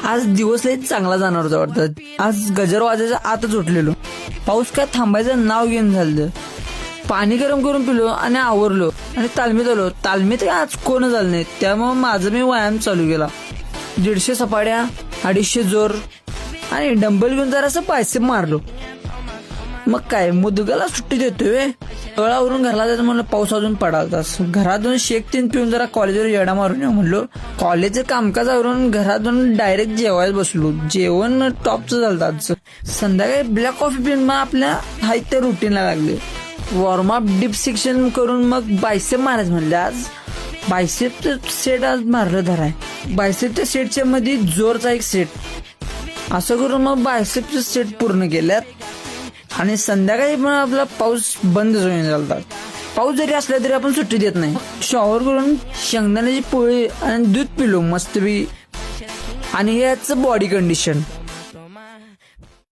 आज दिवस लई चांगला जाणार होता वाटतं. आज गजर वाजायच्या आतच उठलेलो. पाऊस काय थांबायचं नाव घेऊन झालं. पाणी गरम करून पिलो आणि आवरलो आणि तालमीत आलो. तालमीत काय आज कोण झालं नाही, त्यामुळे माझं मी व्यायाम चालू केला. 150 सपाड्या, 250 जोर आणि डंबल घेऊन जरासं बायसेप मारलो. मग काय मुदगाला सुट्टी देतोय. तळावरून घरला जायचं म्हणलं, पाऊस अजून पडालताच. घरातून शेक 3 पिऊन जरा कॉलेजवर येडा मारून येऊ म्हणलो. कॉलेजचं कामकाजावरून घरातून डायरेक्ट जेवायला बसलो. जेवण टॉपचं झालं आजचं. संध्याकाळी ब्लॅक कॉफी पिऊन मग आपल्या हाय त्या रुटीनला लागले. वॉर्मअप डीप सेक्शन करून मग बायसेप मारायचं म्हणलं. आज बायसेपचं सेट आज मारलं धराय. बायसेपच्या सेटच्या मध्ये जोरचा एक सेट, असं करून मग बायसेपचे सेट पूर्ण केल्यात. आणि संध्याकाळी पण आपला पाऊस बंदच होऊन झाला. पाऊस जरी असला तरी आपण सुट्टी देत नाही. शॉवर करून शेंगदाण्याची पोळी आणि दूध पिलो मस्तपैकी. आणि याचं बॉडी कंडिशन